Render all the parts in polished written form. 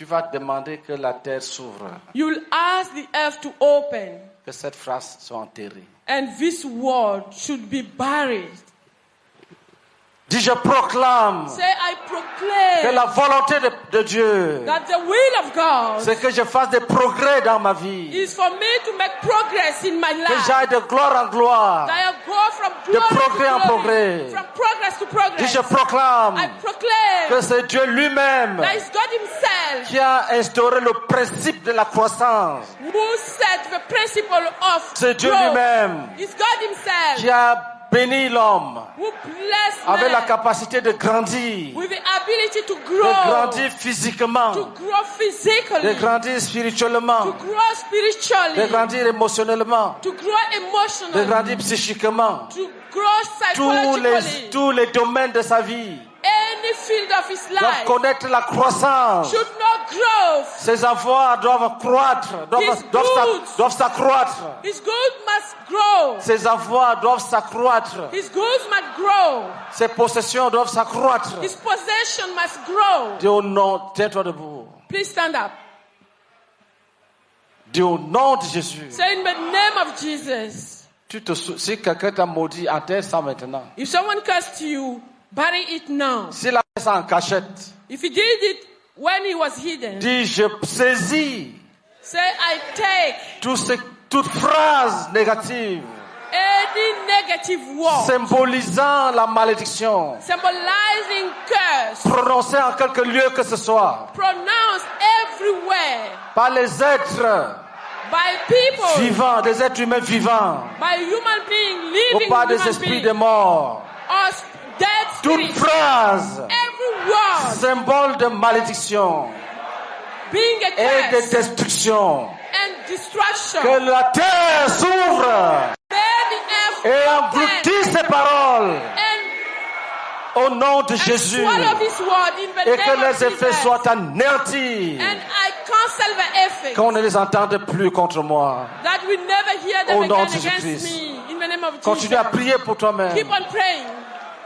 tu vas demander que la terre s'ouvre, You'll ask the earth to open, que cette phrase soit enterrée. and this word should be buried. Dis, je proclame Say, I proclaim que la volonté de Dieu, that the will of God c'est que je fasse des progrès dans ma vie, is for me to make progress in my que life. j'aille de gloire en gloire. That I go from glory progrès en to glory, progrès. from progress to Dis, progress. je proclame I proclaim que c'est Dieu lui-même that it's God Himself qui a instauré le principe de la croissance. who set the principle of C'est Dieu growth. lui-même It's God Himself qui a béni l'homme who blessed avec la man capacité de grandir, with the ability to de grow, grandir physiquement, to grow physically, de grandir to spirituellement, grow spiritually, de grandir émotionnellement, to grow de emotionally, grandir psychiquement. to grow psychologically. Tous les domaines de sa vie Any field of his doivent life connaître la croissance. should know growth. Ses avoirs doivent croître, doivent s'accroître. His goods must grow. Ses avoirs doivent s'accroître. His goods must grow. Ses possessions doivent s'accroître. His possession must grow. Dis au nom, tiens-toi debout. Please stand up. Dis au nom de Jésus. Say in the name of Jesus. Si quelqu'un t'a maudit, enterre ça maintenant. If someone cursed you, bury it now. S'il a fait ça en cachette, If he did it when he was hidden, dis, je saisis say, I take toute phrase négative any negative word symbolisant la malédiction symbolizing curse prononcée en quelque lieu que ce soit pronounced everywhere par les êtres by people, vivants, des êtres humains vivants, by human beings, ou living par des human esprits beings, de mort. or dead Toute spirits. phrase Every word symbole de malédiction being a et de curse destruction. and destruction. Que la terre s'ouvre May the et earth engloutisse ces paroles and au nom de Jésus, swallow this word in the et que name of les effets Jesus. soient anéantis, And I cancel the effect. qu'on ne les entende plus contre moi. That we never hear them Au nom again de against Jésus-Christ. me. In the name of Continue Jesus. à prier pour toi-même. Keep on praying.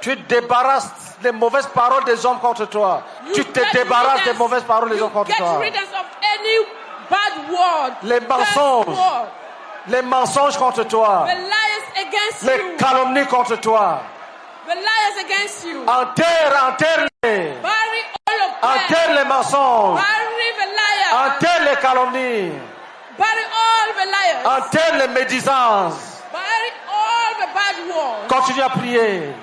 Tu débarrasses les mauvaises paroles des hommes contre toi. You Tu te get débarrasses des riddance- mauvaises paroles des you hommes contre get toi. riddance of any bad word. Les curse mensonges. word. Les mensonges contre toi. The liars against Les you. calomnies contre toi. The liars against you. Enterre-les. Bury all of them. Enterre les mensonges. Bury the liars. Enterre les calomnies. Bury all the liars. Enterre les médisances. Bury all the bad words. Continue à prier.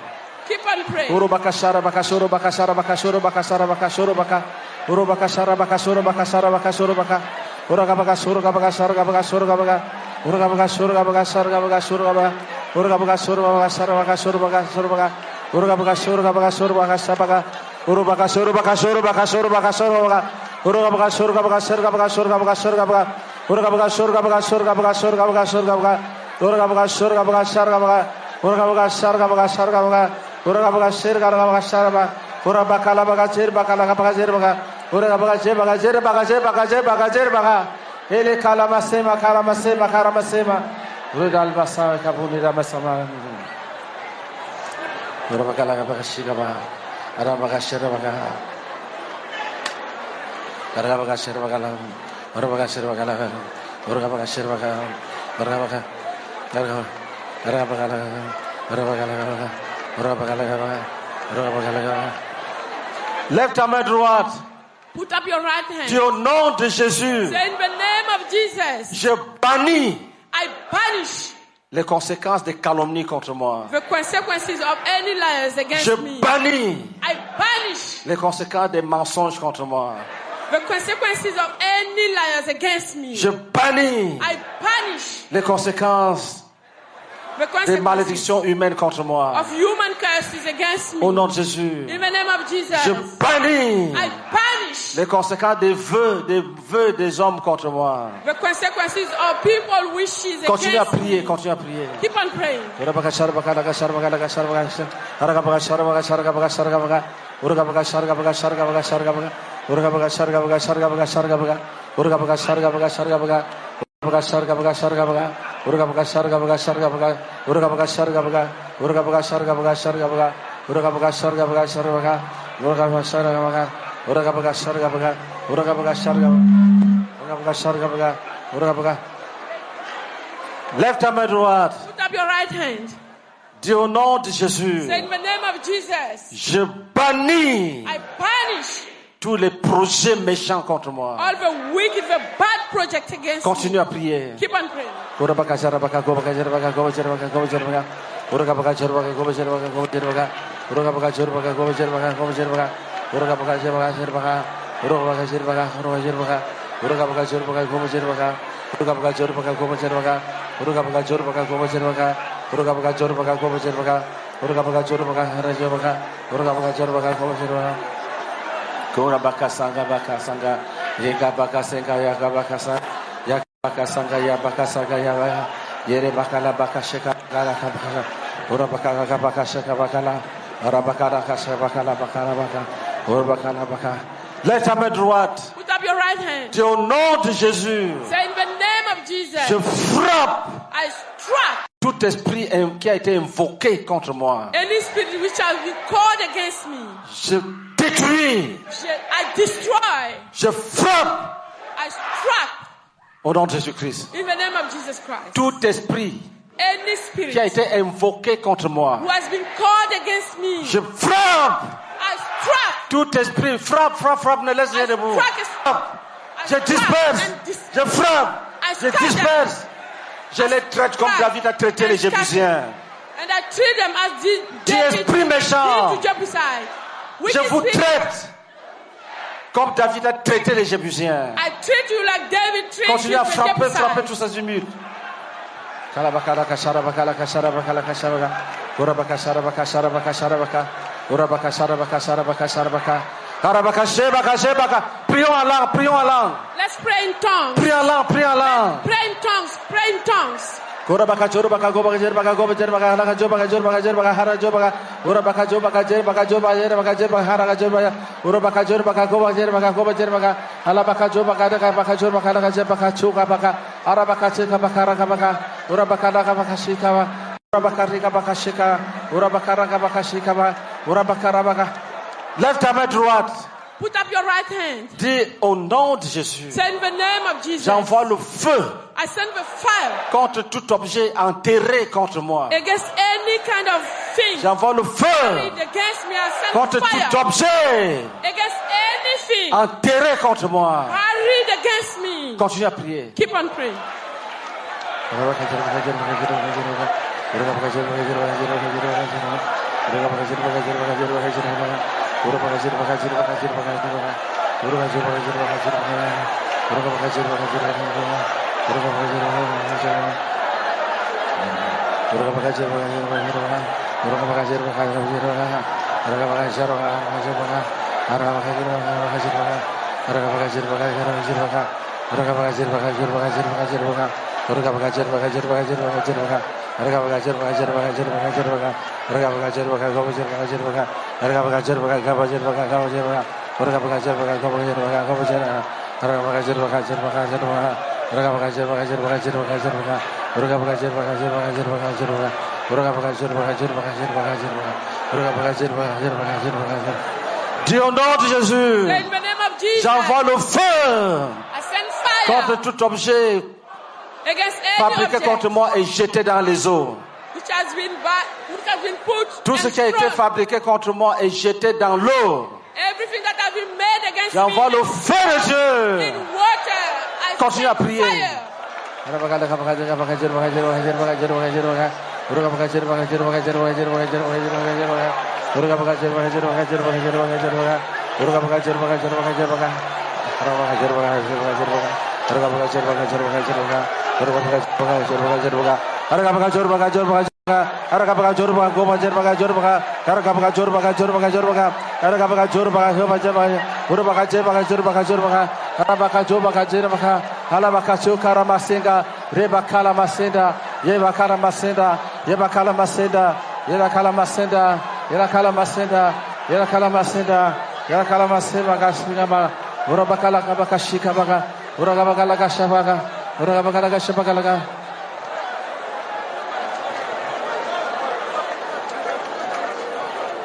Keep on praying. Uro bakashara bakashoro bakashara bakashoro bakashara bakashoro baka. Uro bakashara bakashoro bakashara bakashoro baka. Uro bakashoro bakashara bakashoro baka. Uro bakashoro bakashara bakashoro baka. Uro bakashoro bakashara bakashoro bakashoro baka. Uro bakashoro bakashoro bakashara baka. Uro bakashoro bakashoro bakashoro bakashoro baka. Uro bakashoro bakashara bakashoro bakashoro baka. Uro bakashoro bakashoro bakashoro bakashoro baka. Uro bakashoro bakashara baka. Uro bakashara bakashara baka. Ora baga sher gara baga sharaba ora bakala baga sher bakala baga sher baga ora baga sher baga sher baga sher baga sher baga sher baga ele kala masema kala masema kala masema ora dal basa kabuni da masama ora bakala baga sher baga ara baga sher baga ara baga sher baga ora baga sher baga ora baga sher baga ora baga ara baga ara baga Lève ta main droite. Put up your right hand. Dis au nom de Jésus, Say in the name of Jesus. je bannis I banish les conséquences des calomnies contre moi. the consequences of any liars against Je me. bannis I banish les conséquences des mensonges contre moi. the consequences of any liars against me. Je bannis I banish les conséquences the des consequences malédictions humaines contre moi. of human curses against me. Au nom de Jésus, In the name of Jesus. je bannis I banish les conséquences des vœux des hommes contre moi. the consequences of people wishes Continue à against me. prier, continue à prier. Keep on praying. Uragabaga Shargabaga, Uragabaga Shargabaga, Uragabaga Shargabaga, Uragabaga. Lève ta main droite. Put up your right hand. Dis au nom de Jésus. Say in the name of Jesus. Je bannis I banish tous les projets méchants contre moi. all the wicked, the bad project against Continue me. à prier. Keep on praying. Uragabaga Shargabaga, Uragabaga Shargabaga, Uragabaga Shargabaga, Uragabaga Shargabaga, Uragabaga Shargabaga, Uragabaga Shargabaga, Uragabaga Shargabaga, Uragabaga Shargabaga, Uragabaga Shargabaga, Uragabaga Shargabaga, Uragabaga Shargabaga, Uragabaga Shargabaga, Uragabaga Shargabaga, Uragabaga Shargabaga, Uragabaga Sanga Baka Sanga, Yegabaka Sanga Yagabaka Sanga, Yagabaka Sanga Yabaka Sanga Yabaka, Yere Bakala Baka Sheka Gala Kabaka, Urabaka Baka Sheka Bakala, Arabaka Kasha Bakala Bakala Baka, Urabakala Baka. Lève ta main droite. Put up your right hand. Dis au nom de Jésus. Say in the name of Jesus. Je frappe I struck tout esprit qui a été invoqué contre moi. any spirit which has been called against me. Je détruis. I destroy. Je frappe I struck au nom de Jésus-Christ. in the name of Jesus Christ. Tout esprit Any qui a spirit été invoqué contre moi. who has been called against me. Je frappe. I struck. Tout esprit, frappe, ne laisse rien debout. Frappe. Je disperse. Je frappe. Je disperse. Je les traite comme David a traité les Jébusiens. And I treat them as Dis David esprit méchant. did to Jebusite. Je Wicked vous spirit, traite comme David a traité les Jébusiens. I treat you like David treated Continuez à the frapper Jebusite. tous ces humides. Kalabakala Sharabakala Kasharabakala Kasharabaka. Urabaka Sharabaka Sharabaka Sharabaka. Urabaka Sharabaka Sharabaka Sharabaka. Karabaka Shebaka Shebaka. Prions en langue. Let's pray in tongues. Prions en langue. Pray in tongues. Pray in tongues. Korabaka Jorabaka Gobaka Jerbaka Goba Jerbaka Haraga Jobaka Jerbaka Jerbaka Hara Jobaka Urabaka Jobaka Jerbaka Joba Jerbaka Jerbaka Haraga Jobaka Urabaka Jerbaka Goba Jerbaka Alabaka Jobaka Baka Jorbaka Haraga Jerbaka Chuka Baka Arabaka Cheka Baka Rakabaka Urabaka Rakabaka Shikawa Urabaka Rikabaka Shika Urabaka Rakabaka Shikawa Urabaka Rabaka. Lève ta main droite. Put up your right hand. Dis au nom de Jésus. Say in the name of Jesus. J'envoie le feu I send the fire contre tout objet enterré contre moi. against any kind of thing J'envoie le feu against me. I send contre fire tout objet against anything enterré contre moi. carried against me. Continue à prier. Keep on praying. Dis au nom de Jésus, In the name of Jesus. j'envoie le feu I send fire contre tout objet against any fabriqué object contre moi et jeté dans les eaux. which has been put Tout ce qui a été thrown. fabriqué contre moi est jeté dans l'eau. Everything that has been made against J'envoie me le feu de in Dieu. water. I Continue à send prier. fire.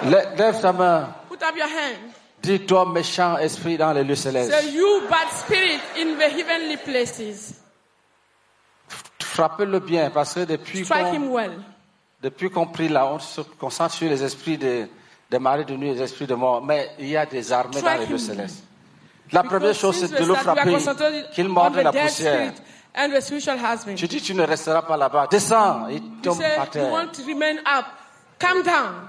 Lève ta main. Put up your hand. Dis toi méchant esprit dans les lieux célestes. So you bad spirit in the heavenly places. Frappez-le bien parce que Strike him well. depuis qu'on prie là, on se concentre sur les esprits des maris de nuit et les esprits de mort. Mais il y a des armées dans les lieux célestes. La première chose, c'est de le frapper, qu'il morde la poussière. And the spiritual husband. Tu dis, tu ne resteras pas là-bas. Descends, il tombe Say, par you terre. want to remain up. Come down.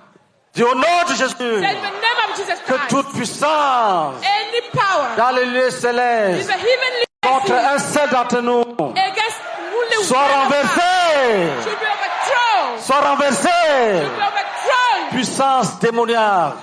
Dis au nom de Jésus, Say in the name of Jesus que Christ. toute puissance Any power dans les lieux in célestes the heavenly contre places un seul d'entre nous against only soit one of us renversée. should be overthrown. Soit renversée. Should be overthrown. Puissance démoniaque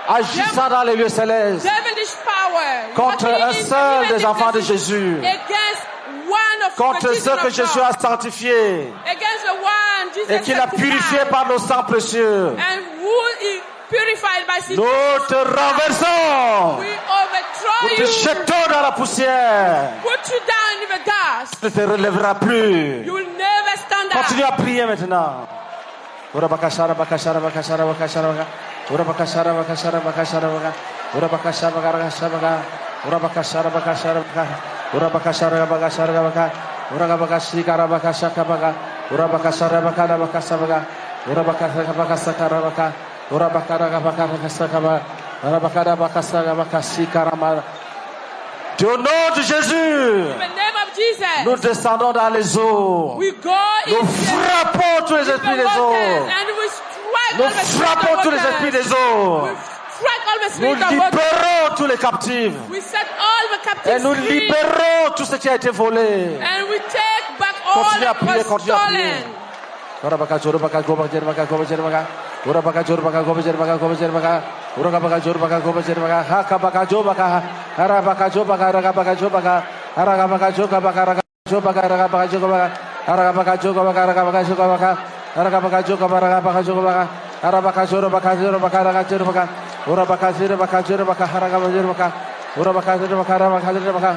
agissant dans les lieux célestes Devilish power. contre working un in the seul heavenly des enfants de places Jésus, Against one of contre the ceux children que of Jésus God. a sanctifiés Against the one Jesus et qu'il a sanctified. purifié par le sang précieux. And who is purified by sin. Nous te renversons. We overthrow Nous te you. jetons dans la poussière. Put you down in the dust. Tu ne te relèveras plus. You will never stand Continue up. à prier maintenant. Ora bakashara bakashara bakashara bakashara baka. Ora bakashara bakashara bakashara baka. Ora bakashara bakashara baka. Ora bakashara bakashara baka. Ora bakashara bakashara baka. Ora bakashara bakashara baka. Ora bakashara bakara bakashara baka. Ora bakashara bakashara baka. Ora bakara bakara bakashara baka. Ora bakara bakashara bakashara baka. Au nom de Jésus, In the name of Jesus. nous descendons dans les eaux. We go in Nous frappons tous les the esprits des waters eaux. and we strike Nous all the spirit frappons of tous les waters. esprits des eaux. We strike all the Nous spirit of waters. libérons tous les captifs. We set all the Et captives nous free. libérons tout ce qui a été volé. And we take back all Continue à that prier, was continue à prier. stolen. Ora baka jor baka go baka jer baka go jer baka. Ora baka jor baka go jer baka go jer baka. Ora baka jor baka go jer baka. Ha ka baka jo baka. Ara baka jo baka ara baka jo baka. Ara baka jo baka ara jo baka ara baka jo baka. Ara baka jo baka ara baka jo baka. Ara baka jo baka ara baka jo baka. Ara baka jor baka ara jor baka. Ora baka jor baka ara baka jor baka. Ora baka jor baka ara baka jor baka.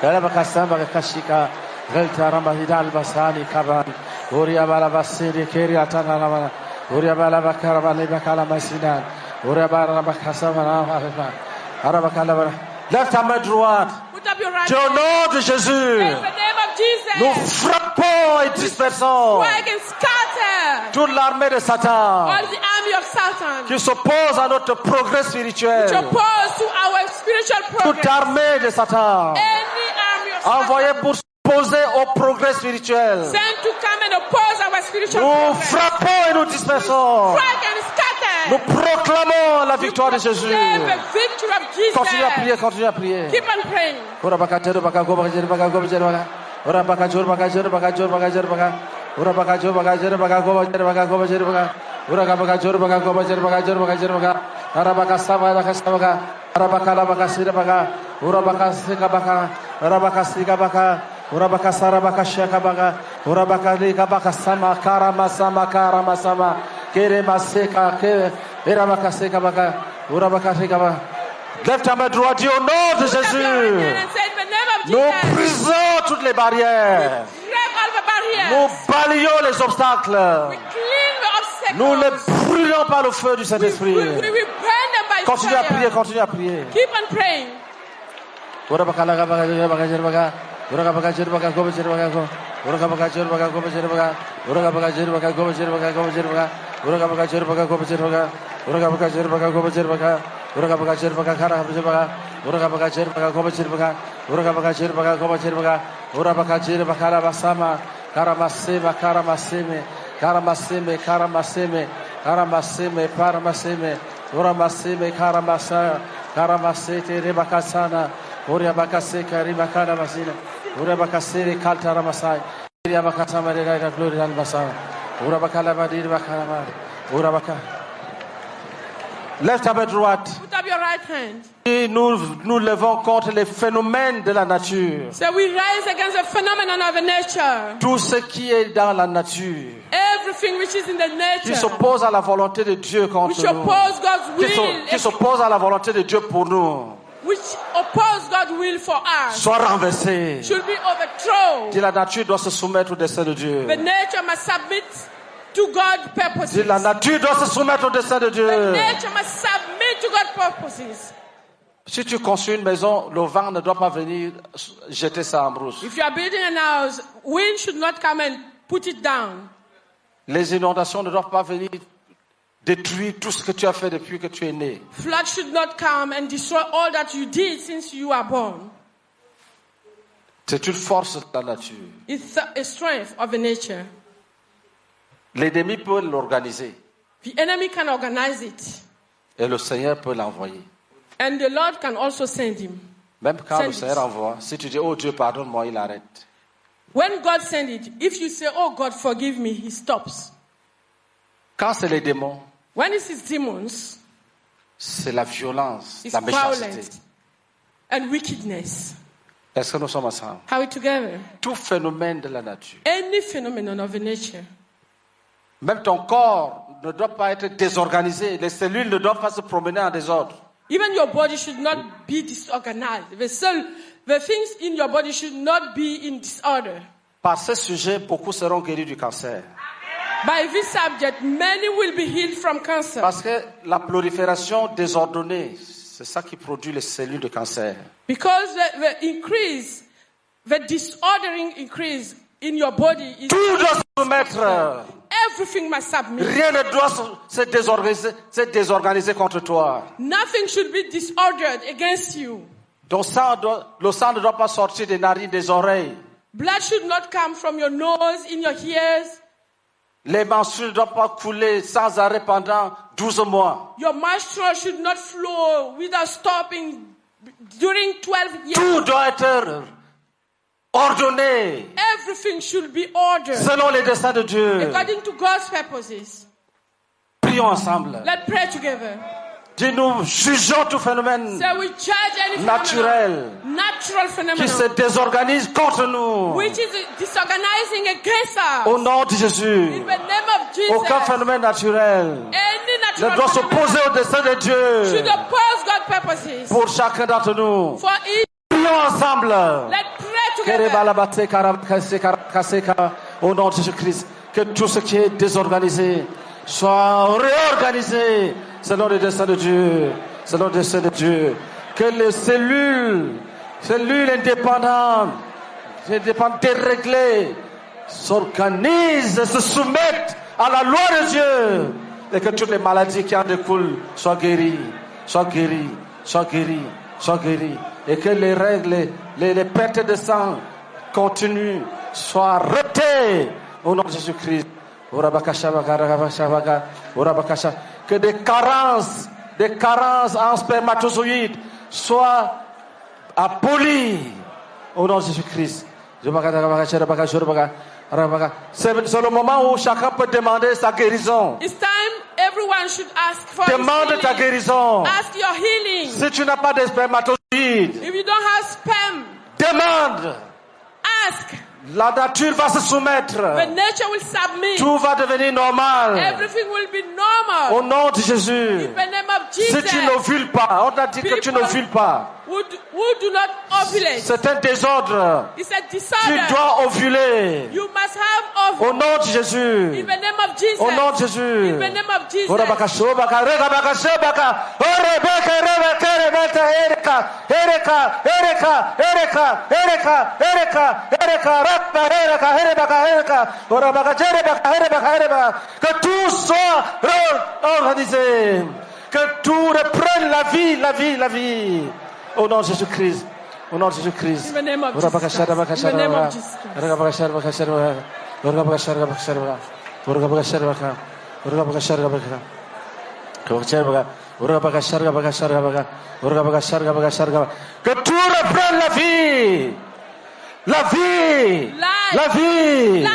Ara baka samba kashika. Gelta ramahidal basani kaban. Uria bala basiri kiri atana ramana. Uria bala bakara bala bakala masinan. Uria bala bakasa bala bala. Arabakala bala. Lève ta main droite. Put up your right Au hand. nom de Jésus, In the name of Jesus. nous frappons et dispersons Strike and scatter toute l'armée de Satan all the army of Satan. qui s'oppose à notre progrès Which spirituel. oppose to our spiritual Toute progress. armée de Satan Any army of Satan envoyée pour s'opposer au progrès spirituel. sent to come and oppose our spiritual Nous progress. frappons et nous dispersons. Strike and Nous scatter. proclamons la victoire de Jésus. Proclaim the victory of Jesus. Continue à prier, continue à prier. Keep on praying. Ora baka jero baka go baka jero baka go jero baka. Ora baka jero baka jero baka jero baka jero baka. Ora baka jero baka jero baka go jero baka go jero baka. Ora baka jero baka go jero baka jero baka jero baka. Ara baka saba baka saba baka. Ara baka la baka sira baka. Ora baka sika baka. Ora baka sika baka. Ora baka sara baka shaka baka. Ora baka lika baka sama karama sama. Kere maseka ke. Era baka sika baka. Ora baka sika baka. Lève ta main droite, dis au nom de Put up your right hand Jésus. and say in the name of Nous Jesus. brisons toutes les barrières. Break all the barriers. Nous balayons les obstacles. We clean the obstacles. Nous les brûlons par le feu du we Saint-Esprit. burn them by Continue à prier, fire. continue à prier. Keep on praying. Ora baka laga baka jero baka jero baka. Ora baka jero baka go jero baka go. Ora baka jero baka go jero baka. Ora baka jero baka go jero baka go jero baka. Ora baka jero baka go jero baka. Ora baka jero baka go jero baka. Ora baka jero baka khara jero baka. Ora baka jero baka go jero baka. Ora baka jero baka go jero baka. Ora baka jero baka la basama. Karamasema karamaseme. Karamaseme karamaseme. Karamaseme paramaseme. Ora maseme karamasa. Karamasete rebakasana. Ora bakase karibakana masina. Ora bakase kaltara masai. Ora bakatama de la glory al basana. Ora bakala badir bakala. Ora baka. Lève ta main droite. Put up your right hand. Et nous levons contre les phénomènes de la nature. So we rise against the phenomenon of the nature. Tout ce qui est dans la nature. Everything which is in the Qui nature. s'oppose à la volonté de Dieu contre Which nous. oppose God's will. Qui s'oppose à la volonté de Dieu pour nous. Which oppose God's will for us. Soit renversé. Should be overthrown. Dit la nature doit se soumettre au dessein de Dieu. The nature must submit to God's purposes. Dis, la nature doit se soumettre au dessein de The Dieu. nature must submit to God's purposes. Si tu construis une maison, le vent ne doit pas venir jeter ça en brousse. If you are building a house, wind should not come and put it down. Les inondations ne doivent pas venir détruire tout ce que tu as fait depuis que tu es né. Flood should not come and destroy all that you did since you are born. C'est une force de la nature. It's a strength of the nature. L'ennemi peut l'organiser The enemy can organize it. et le Seigneur peut l'envoyer. And the Lord can also send him. Même quand Send le it. Seigneur envoie, si tu dis, oh Dieu, pardonne-moi, il arrête. When God sends it, if you say, oh God, forgive me, he stops. Quand c'est les démons, When it's his demons, c'est la violence, it's la méchanceté. violence and wickedness. Est-ce que nous sommes ensemble? Are we together? Tout phénomène de la nature. Any phenomenon of the nature. Même ton corps ne doit pas être désorganisé. Les cellules ne doivent pas se promener en désordre. Even your body should not be disorganized. The things in your body should not be in disorder. Par ce sujet, beaucoup seront guéris du cancer. By this subject, many will be healed from cancer. Parce que la prolifération désordonnée, c'est ça qui produit les cellules de cancer. Because the disordering increase in your body is Tout doit se mettre. everything must submit. Rien ne doit se désorganiser contre toi. Nothing should be disordered against you. Le sang ne doit pas sortir des narines, des oreilles. Blood should not come from your nose, in your ears. Les menstrues ne doivent pas couler sans arrêt pendant 12 mois. Your menstrual should not flow without stopping during 12 years. Tout doit être ordonné Everything should be ordered selon les desseins de Dieu. according to God's purposes. Prions ensemble. Let's pray together. Dis-nous, jugeons tout phénomène So we judge any naturel natural qui phenomenon se désorganise contre nous. which is disorganizing against us. Au nom de In Jésus, the name of Jesus, aucun phénomène naturel any ne natural doit s'opposer phenomenon au dessein de should Dieu oppose God's purposes. pour chacun d'entre nous. For each, Prions ensemble. let's pray together. Au nom de Jésus-Christ, que tout ce qui est désorganisé soit réorganisé selon le dessein de Dieu. Selon le dessein de Dieu. Que les cellules indépendantes, déréglées, s'organisent, se soumettent à la loi de Dieu. Et que toutes les maladies qui en découlent soient guéries, soient guéries, soient guéries, soient guéries. Et que les règles, les pertes de sang continuent, soient arrêtées au nom de Jésus-Christ. Que des carences en spermatozoïdes soient abolies au nom de Jésus-Christ. C'est le moment où chacun peut demander sa guérison. It's time everyone should ask for his Demande ta healing. guérison. Ask your healing. Si tu n'as pas de spermatozoïdes, If you don't have sperm, demande. ask. La nature va se soumettre. The nature will submit. Tout va devenir normal. Everything will be normal. Au nom de Jésus. In the name of Si Jesus. tu n'ovules pas, on t'a dit que tu n'ovules pas. Who do not ovulate. C'est un désordre. It's a Tu disorder. dois ovuler. You must have Au ovule. nom de Jésus. In the name of Jesus. Au nom de Jésus. In the name of Jesus. Que tout soit organisé. Que tout reprenne la vie. Au nom de Jésus-Christ. Au nom de Jésus-Christ. In the name of Jesus. In the name of Jesus. Que tout reprenne la vie. La vie. Life. La vie. Life.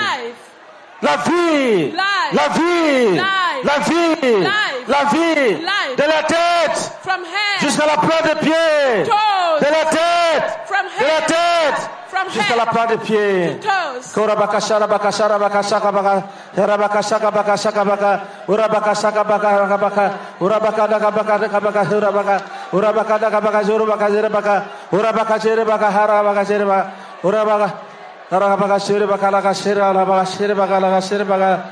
La vie. Life. La vie. Life. La vie. Life. La vie. Life. De la tête From head. jusqu'à la plante des pieds. Toes. De la tête. From De la head. tête From jusqu'à la head. plante des pieds. Toes. Korabakashara bakashara bakashaka baka Rabakashaka bakashaka baka Urabakashaka baka baka Urabakada baka baka Urabaka Urabakada baka Urabaka Zerabaka Urabaka Zerebaka Harabaka Zereba Urabaka Harabaka Zerebaka Laka Shera Labaka Sherebaka Laka Sherebaka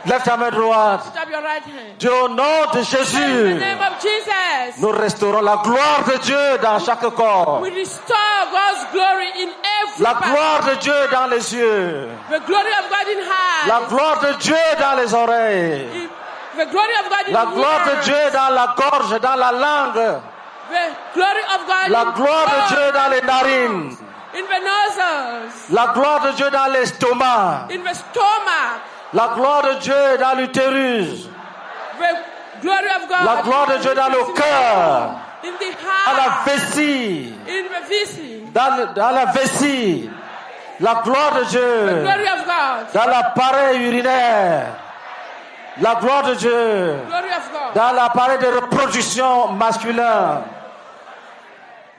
Lève ta main droite. Lift up your right hand. Dieu, au nom de In the Jésus, name of Jesus, nous restaurons la gloire de Dieu dans chaque corps. we restore God's glory in every La part. gloire de Dieu dans les yeux. The glory of God in La heart. gloire de Dieu dans les oreilles. The glory of God in La gloire de ears. Dieu dans la gorge, dans la langue. The glory of God La in gloire de throat, Dieu dans les narines. in the nostrils, La gloire de Dieu dans l'estomac. in the stomach. La gloire de Dieu dans l'utérus. The glory of God. La gloire de Dieu dans le cœur. In the Dans la heart. vessie. In the vessie. Dans la vessie. La gloire de The Dieu. glory of God. Dans l'appareil urinaire. La gloire de Dieu. Glory of God. Dans l'appareil de reproduction masculin.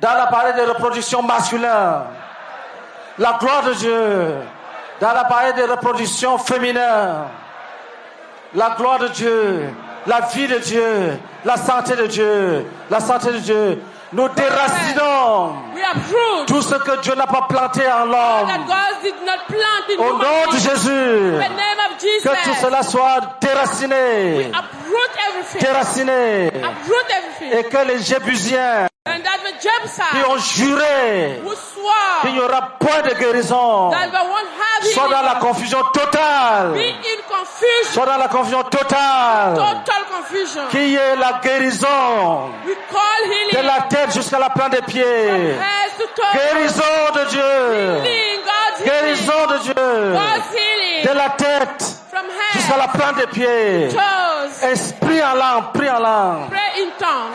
Dans l'appareil de reproduction masculin. La gloire de Dieu. Dans l'appareil de reproduction féminin. La gloire de Dieu. La vie de Dieu. La santé de Dieu. La santé de Dieu. Nous déracinons We uproot tout ce que Dieu n'a pas planté en that l'homme. God did not plant in Au human nom de being. Jésus. In the name of Jesus. Que tout cela soit déraciné. Uproot everything. Déraciné. Uproot everything. Et que les Jébusiens And that the qui Jebusites ont juré who swore qu'il n'y aura point de guérison that they won't have soient dans la healing, confusion totale. be in confusion, Soient dans la confusion totale. total confusion. Qu'il y ait la guérison We call de healing la tête jusqu'à la plante des pieds. heads to toe. Guérison de Dieu. Healing, God's healing. Guérison de Dieu. God's healing De la tête from jusqu'à head la plante des pieds. to toes. Esprit en langue, prie en langue. Pray in tongues.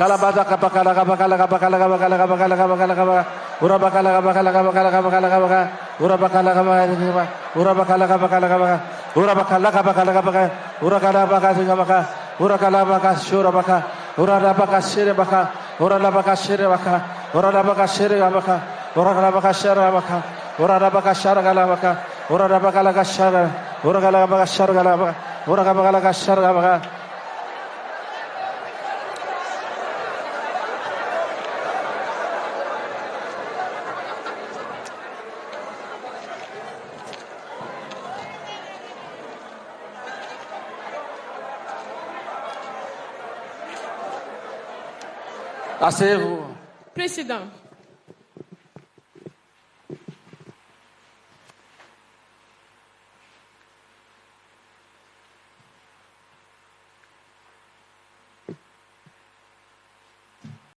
Asseyez-vous. Please sit down.